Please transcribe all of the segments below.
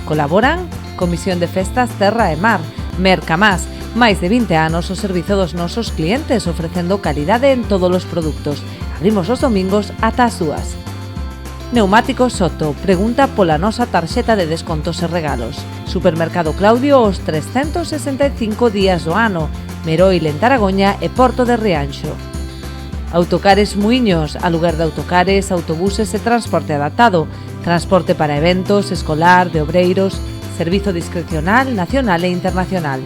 Colaboran Comisión de Festas Terra e Mar, Mercamás, máis de 20 anos o servizo dos nosos clientes ofrecendo calidade en todos os produtos. Abrimos os domingos ata as 2. Neumáticos Soto, pregunta pola nosa tarxeta de descontos e regalos. Supermercado Claudio os 365 días do ano, Meroil en Taragoña e Porto de Rianxo. Autocares Muiños, aluguer de autocares, autobuses e transporte adaptado, transporte para eventos, escolar, de obreiros, servizo discrecional, nacional e internacional.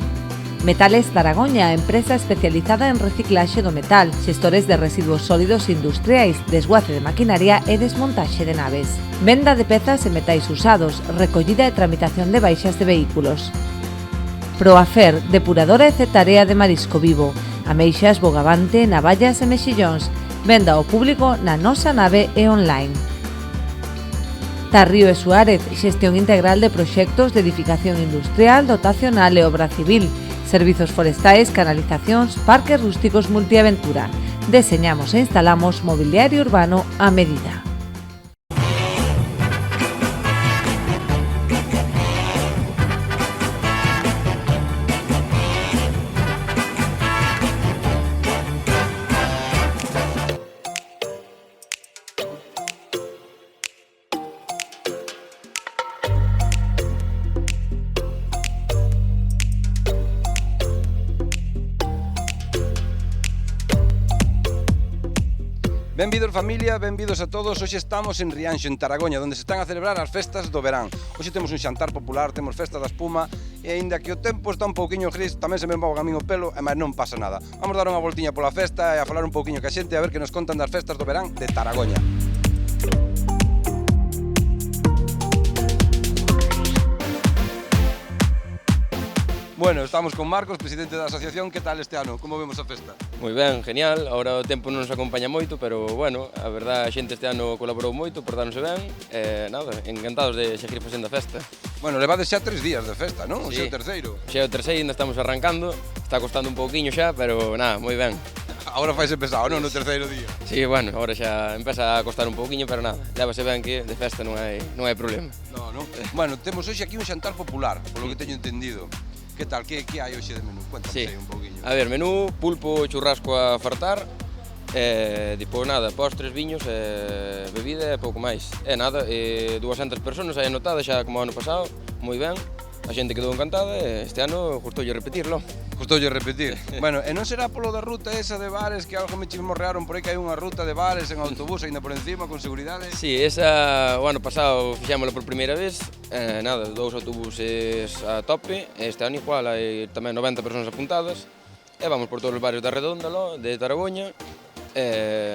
Metales Taragoña, empresa especializada en reciclaxe do metal, xestores de residuos sólidos industriais, desguace de maquinaria e desmontaxe de naves. Venda de pezas e metais usados, recollida e tramitación de baixas de vehículos. Proafer, depuradora e cetarea de marisco vivo, ameixas, bogavante, navallas e mexillóns, venda ao público na nosa nave e online. Tarrío e Suárez, xestión integral de proxectos de edificación industrial, dotacional e obra civil, servizos forestais, canalizacións, parques rústicos multiaventura. Deseñamos e instalamos mobiliario urbano a medida. Benvidos familia, benvidos a todos. Hoxe estamos en Rianxo, en Taragoña, onde se están a celebrar as festas do verán. Hoxe temos un xantar popular, temos festa da espuma e aínda que o tempo está un pouquiño gris, tamén se me va o camiño o pelo, mas non pasa nada. Vamos dar unha voltiña pola festa e a falar un pouquiño ca xente a ver que nos contan das festas do verán de Taragoña. Bueno, estamos con Marcos, presidente da asociación. Que tal este ano? Como vemos a festa? Moi ben, genial. Ahora o tempo non nos acompaña moito, pero bueno, a verdade a xente este ano colaborou moito, portáronse ben. Nada, encantados de seguir facendo a festa. Bueno, levades xa 3 días de festa, non? Sí. Xa o terceiro. Xa o terceiro, ainda estamos arrancando. Está costando un pouquiño xa, pero nada, moi ben. Agora faise pesado, non? No terceiro día. Sí, bueno, agora xa empeza a costar un pouquiño, pero nada, lévase ben que de festa non hai problema. No, non? Bueno, temos hoxe aquí un xantar popular, polo que teño entendido. Que tal? Que hai hoxe de menú? Cuéntame aí un pouquiño. A ver, menú, pulpo, churrasco a fartar, depois nada, postres, viños, bebida e pouco máis. E nada, 200 persoas aí anotadas xa como ano pasado, moi ben. A xente quedou encantada e este ano gustoulle repetirlo. Gustoulle repetir. Bueno, e non será polo da ruta esa de bares que algo me chismorrearon por aí que hai unha ruta de bares en autobús aínda por encima con seguridade? Sí, esa o ano pasado fixámoslo por primeira vez, nada, 2 autobuses a tope, este ano igual hai tamén 90 persoas apuntadas e vamos por todos os barrios da Redonda, de Taragoña,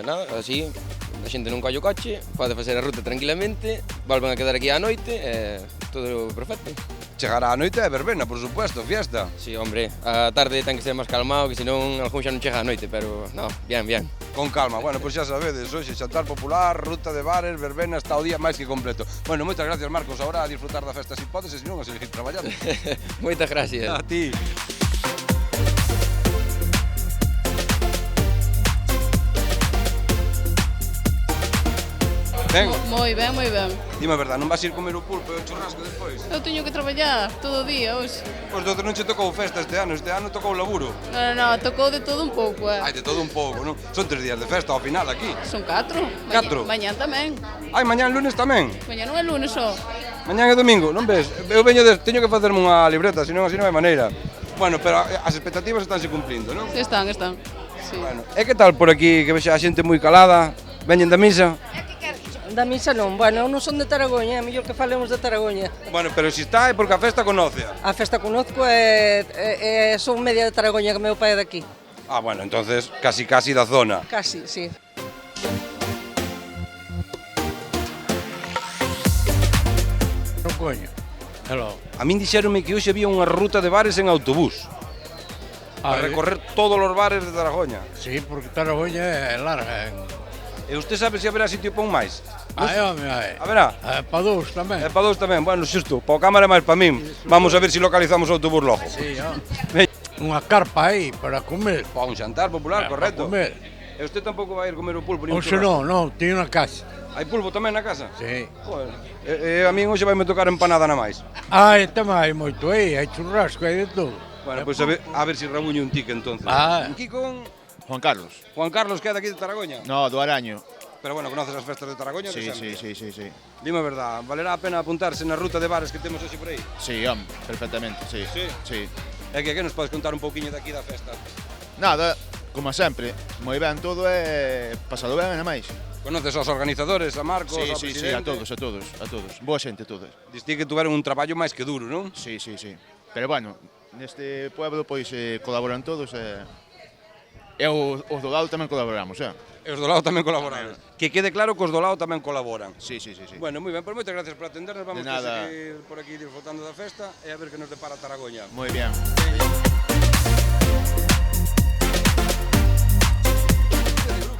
nada, así a xente non colle o coche, pode facer a ruta tranquilamente, volven a quedar aquí á noite e todo perfecto. Chegará a noite e verbena, por supuesto, fiesta. Sí, hombre, a tarde ten que ser máis calmado, que senón algún xa non chega a noite, pero no, bien. Con calma, bueno, pois xa sabedes, hoxe xantar popular, ruta de bares, verbena, está o día máis que completo. Bueno, moitas gracias Marcos, agora a disfrutar da festa se podes e se non a seguir traballando. Moitas gracias. A ti. Ben? Moi ben, moi ben. Dime a verdade, non vas ir comer o pulpo e o churrasco despois? Eu teño que traballar todo o día hoxe. Pois doutor non che tocou festa este ano tocou laburo. Non, tocou de todo un pouco, Ai, de todo un pouco, non? Son 3 días de festa ao final aquí. Son 4. 4? Mañán tamén. Ai, mañán lunes tamén? Mañán non é lunes só. Mañán é domingo, non ves? Eu teño que facerme unha libreta, senón así non hai maneira. Bueno, pero as expectativas estánse cumplindo, non? Están. Sí. Bueno, e que tal por aquí, que vexa a xente moi calada? Veñen da misa? Da misa non, bueno, eu non son de Taragoña, é mellor que falemos de Taragoña. Bueno, pero se está é porque a festa conócea. A festa conozco e son media de Taragoña, que meu pai é daqui. Ah, bueno, entonces casi da zona. Casi, sí. Non coño, hello. A min dixéronme que hoxe había unha ruta de bares en autobús. A recorrer todos os bares de Taragoña. Sí, porque Taragoña é larga. E usted sabe se haberá sitio para un máis? Hai, home, hai. Haberá? Pa dous tamén. E para dous tamén, bueno, xusto, para o cámara é máis para min. Vamos a ver se localizamos o autobús logo. Sí, home. Unha carpa aí para comer. Para un xantar popular, correcto. Para comer. E usted tampouco vai ir comer o pulpo ni un Oxe churrasco? non, teño na casa. Hai pulpo tamén na casa? Sí. Joder. A min hoxe vai me tocar empanada na máis. Tamén hai moito aí, hai churrasco, hai de todo. Bueno, pois a ver si rabuño un tique entonces. Aquí con Juan Carlos. Juan Carlos, que é daqui de Taragoña. No, do Araño. Pero bueno, conoces as festas de Taragoña? Sí, sí. Dime a verdad, valerá a pena apuntarse na ruta de bares que temos hoxe por aí? Sí, perfectamente, sí. Sí. É que nos podes contar un pouquiño daqui da festa? Nada, como sempre, moi ben todo e pasado ben e máis. Conoces aos organizadores, a Marcos, ao Sí, presidente? a todos. Boa xente todos. Diste que tuveron un traballo máis que duro, non? Sí. Pero bueno, neste pueblo pois colaboran todos e os do lado tamén colaboramos, E os do lado tamén colaboran. Que quede claro que os do lado tamén colaboran. Sí. Bueno, moi ben, pois moitas gracias por atendernos. Vamos De a nada. seguir por aquí disfrutando da festa e a ver que nos depara Taragoña. Moi bien.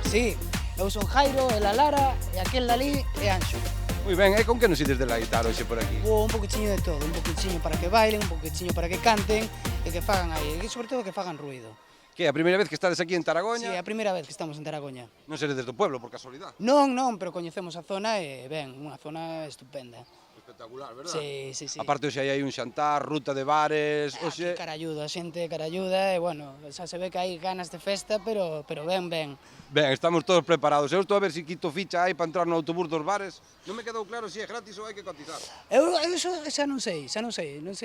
Sí, eu son Jairo, ela Lara e aquel dali é Anxo. Moi ben, e con que nos ides deleitar hoxe por aquí? Un poquinho de todo, un poquinho para que bailen, un poquinho para que canten e que fagan aí, e sobre todo que fagan ruido. Que é a primeira vez que estades aquí en Sí, Taragoña? é a primeira vez que estamos en Taragoña. Non seredes do pueblo, por casualidade. Non, pero coñecemos a zona e ben, unha zona estupenda. Espectacular, verdad? Sí. Aparte hoxe hai un xantar, ruta de bares, hoxe... Caralluda, a xente caralluda e bueno, xa se ve que hai ganas de festa, pero ben. Ben, estamos todos preparados. Eu estou a ver se quito ficha aí para entrar no autobús dos bares. Non me quedou claro se é gratis ou hai que cotizar. Eu xa non sei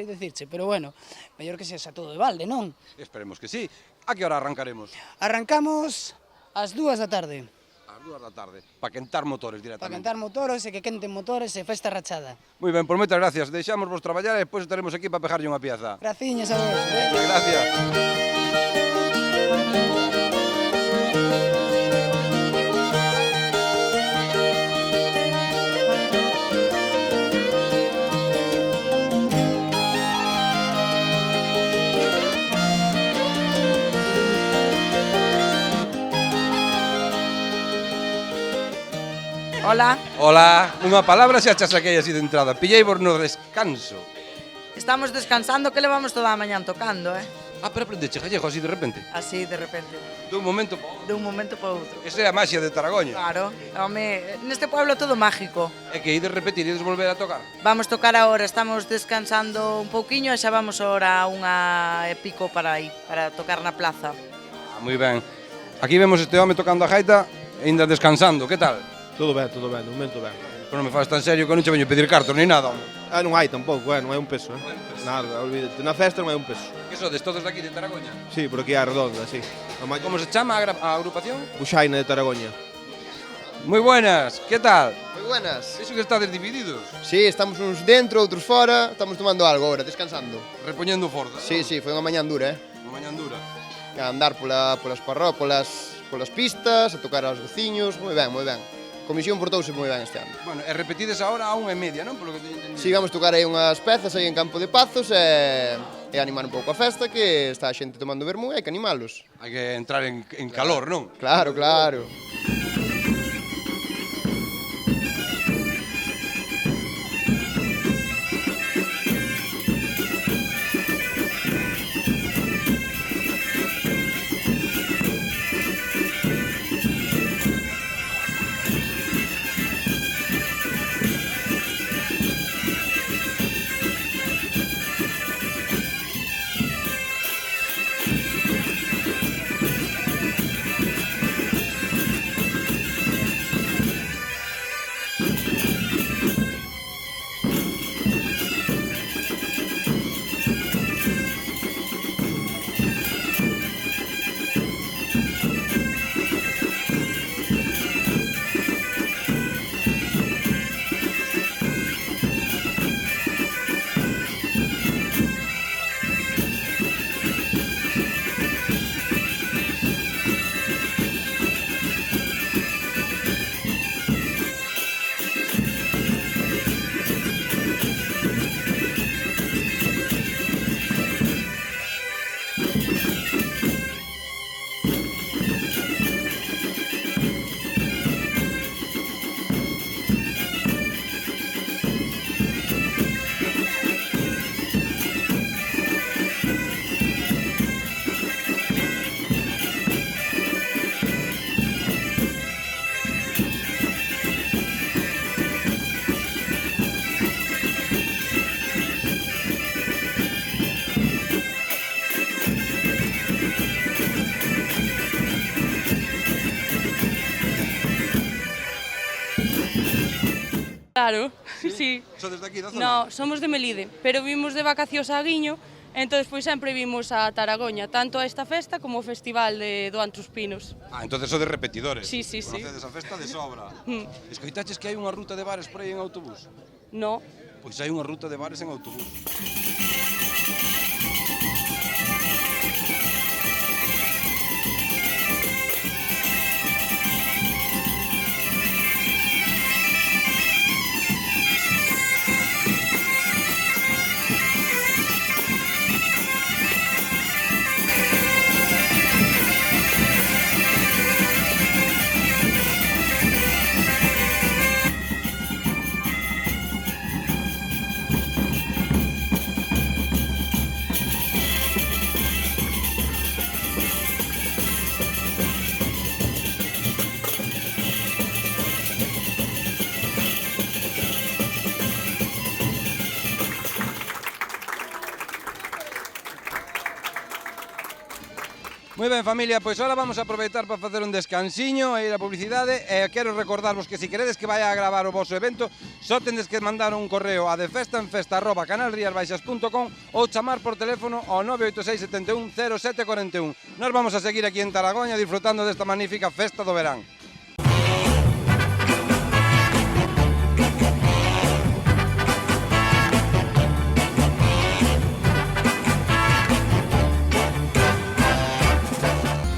dicirche, pero bueno, mellor que sexa todo de balde, non? Esperemos que sí. A que hora arrancaremos? Arrancamos ás 2 da tarde. Ás 2 da tarde. Para quentar motores Para directamente. cantar motores e que quenten motores e festa rachada. Moi ben, por moitas gracias. Deixamos vos traballar e despois estaremos aquí para pegarlle unha pieza. Graciñas a vos. Gracias. Hola, Hola, unha palabra xa xa saquei así de entrada. Pilleivos no descanso. estamos descansando que levamos toda a mañán tocando, Pero aprendeche gallego así de repente. Así de repente, Dun momento para outro. de un momento para outro. Esa é a maxia de Taragoña. Claro, home, neste pueblo todo mágico. É que ides repetir, ides volver a tocar. Vamos tocar agora, estamos descansando un pouquiño e xa vamos ahora a unha e pico para aí, para tocar na plaza. Moi ben. Aquí vemos este home tocando a gaita e ainda descansando. Que tal? Todo ben, de momento ben. Pero non me faz tan serio que non che veño pedir cartos ni nada, home. Non hai tampouco, non hai un peso, Nada, olvídate. Na festa non hai un peso. Que sodes todos daqui de Taragoña? Sí, por aquí a redonda, sí. Como se chama a agrupación? Buxaina de Taragoña. Moi buenas, que tal? Moi buenas. Iso que estades divididos, Sí, estamos uns dentro, outros fora, estamos tomando algo agora, descansando. repoñendo forza. Sí, foi unha mañán dura, Unha mañan dura. A andar polas parrópolas, polas pistas, a tocar aos veciños, moi ben. Comisión portouse moi ben este ano. Bueno, e repetides agora a 1:30, non? Polo que teño entendido. Si, vamos tocar aí unhas pezas aí en Campo de Pazos e animar un pouco a festa, que está a xente tomando vermú e hai que animalos. Hai que entrar en calor, non? Claro. Claro, sí. Sodes de aquí, da zona? No, somos de Melide, pero vimos de vacacións a Guiño, entón pois sempre vimos a Taragoña, tanto a esta festa como o festival do Antros Pinos. Entonces sodes repetidores. Sí, sí, sí. Conocedes a festa de sobra. Escoitaches que hai unha ruta de bares por aí en autobús? No. Pois hai unha ruta de bares en autobús. Moi ben, familia, pois ahora vamos a aproveitar para facer un descansiño e ir a publicidade e quero recordarvos que se queredes que vaya a gravar o vosso evento só tendes que mandar un correo a defestaenfesta@canalriasbaixas.com ou chamar por teléfono ao 986 71 0741. Nos vamos a seguir aquí en Taragoña disfrutando desta magnífica festa do verán.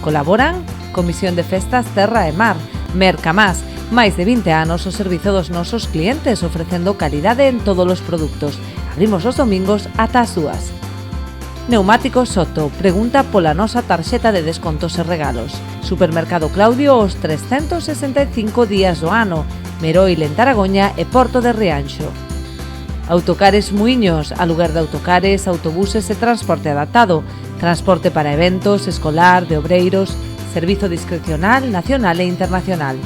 Colaboran Comisión de Festas Terra e Mar, Mercamás, máis de 20 anos o servizo dos nosos clientes ofrecendo calidade en todos os produtos. Abrimos os domingos ata as 2. Neumáticos Soto, pregunta pola nosa tarxeta de descontos e regalos. Supermercado Claudio os 365 días do ano, Meroil en Taragoña e Porto de Rianxo. Autocares Muiños, aluguer de autocares, autobuses e transporte adaptado, transporte para eventos, escolar, de obreiros, servizo discrecional, nacional e internacional.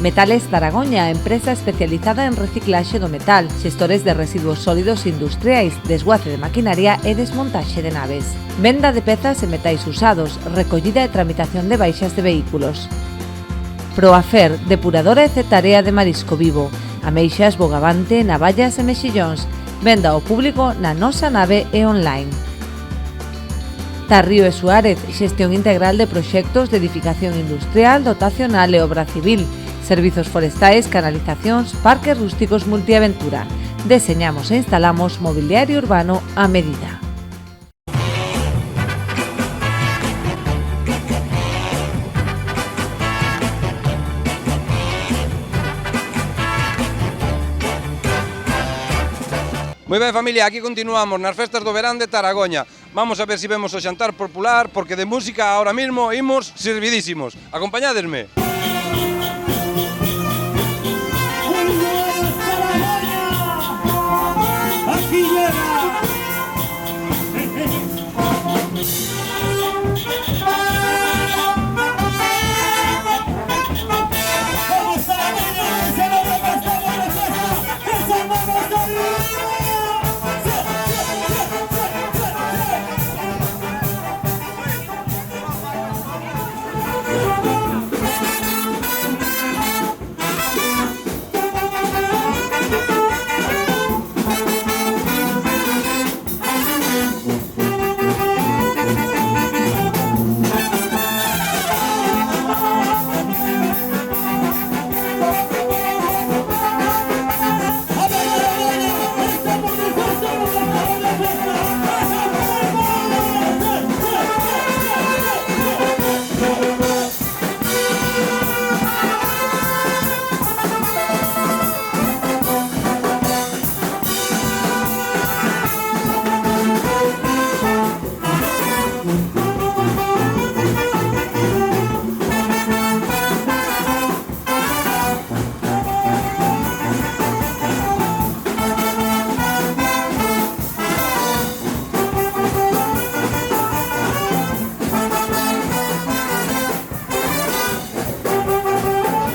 Metales Taragoña, empresa especializada en reciclaxe do metal, xestores de residuos sólidos industriais, desguace de maquinaria e desmontaxe de naves. Venda de pezas e metais usados, recollida e tramitación de baixas de vehículos. Proafer, depuradora e cetarea de marisco vivo, ameixas, bogavante, navallas e mexillóns, venda ao público na nosa nave e online. Tarrío e Suárez, xestión integral de proxectos de edificación industrial, dotacional e obra civil, servizos forestais, canalizacións, parques rústicos multiaventura. Deseñamos e instalamos mobiliario urbano a medida. Moi ben, familia, aquí continuamos nas festas do verán de Taragoña. Vamos a ver se vemos o xantar popular, porque de música ahora mismo imos servidísimos. Acompañádesme. Aquí llega.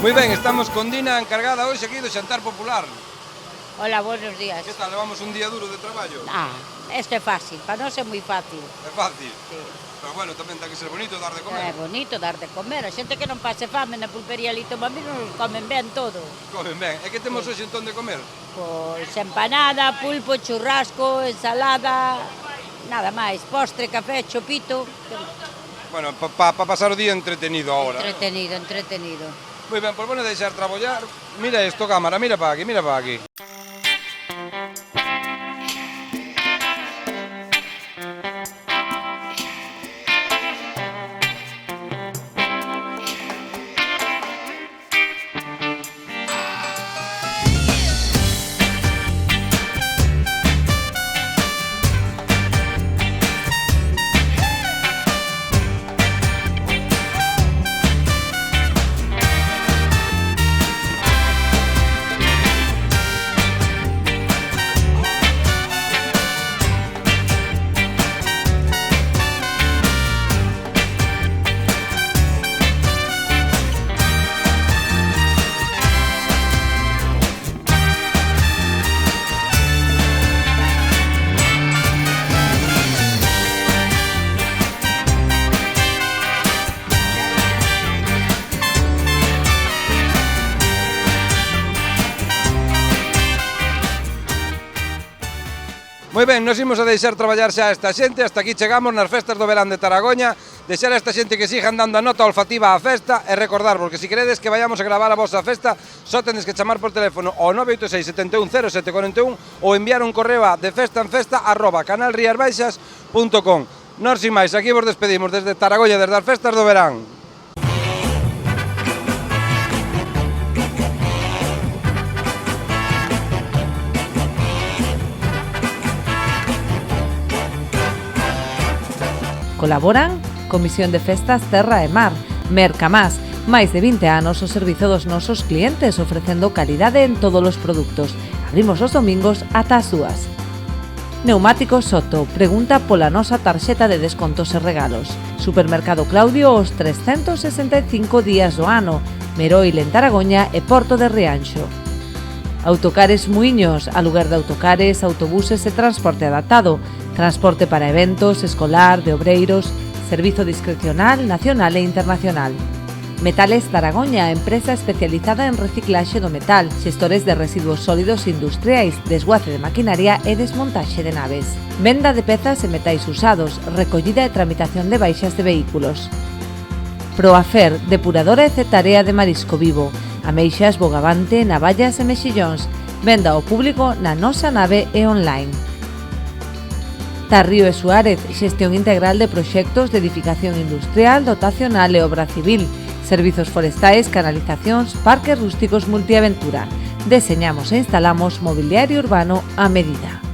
Moi ben, estamos con Dina encargada hoxe aquí do xantar popular. Hola, buenos días. Que tal, levamos un día duro de traballo? Este é fácil, para nós é moi fácil. É fácil? Sí. Pero bueno, tamén ten que ser bonito dar de comer. É bonito dar de comer, a xente que non pase fame na pulpería Lito Bambino nos comen ben todo. Comen ben. E que temos hoxe entón de comer? Pois empanada, pulpo, churrasco, ensalada, nada máis, postre, café, chopito. Bueno, para pasar o día entretenido agora. Entretenido. Moi ben, pois bueno, deixar traballar. Mira isto, cámara, mira para aquí, mira para aquí. Moi ben, nos imos a deixar traballar xa esta xente, hasta aquí chegamos nas festas do verán de Taragoña, deixar a esta xente que sigan dando a nota olfativa á festa e recordar, porque se queredes que vayamos a gravar a vosa festa, só tendes que chamar por teléfono ao 986 71 0741 ou enviar un correo a defestanfesta@canalriasbaixas.com. Nós, sin máis, aquí vos despedimos desde Taragoña, desde as festas do verán. Colaboran Comisión de Festas Terra e Mar, Mercamás, máis de 20 anos o servizo dos nosos clientes ofrecendo calidade en todos os produtos. Abrimos os domingos ata as 2. Neumáticos Soto, pregunta pola nosa tarxeta de descontos e regalos. Supermercado Claudio os 365 días do ano, Meroil en Taragoña e Porto de Rianxo. Autocares Muiños, aluguer de autocares, autobuses e transporte adaptado, transporte para eventos, escolar, de obreiros, servizo discrecional, nacional e internacional. Metales Taragoña, empresa especializada en reciclaxe do metal, xestores de residuos sólidos industriais, desguace de maquinaria e desmontaxe de naves. Venda de pezas e metais usados, recollida e tramitación de baixas de vehículos. Proafer, depuradora e cetarea de marisco vivo, ameixas, bogavante, navallas e mexillóns, venda ao público na nosa nave e online. Tarrío e Suárez, xestión integral de proxectos de edificación industrial, dotacional e obra civil, servizos forestais, canalizacións, parques rústicos multiaventura. Deseñamos e instalamos mobiliario urbano a medida.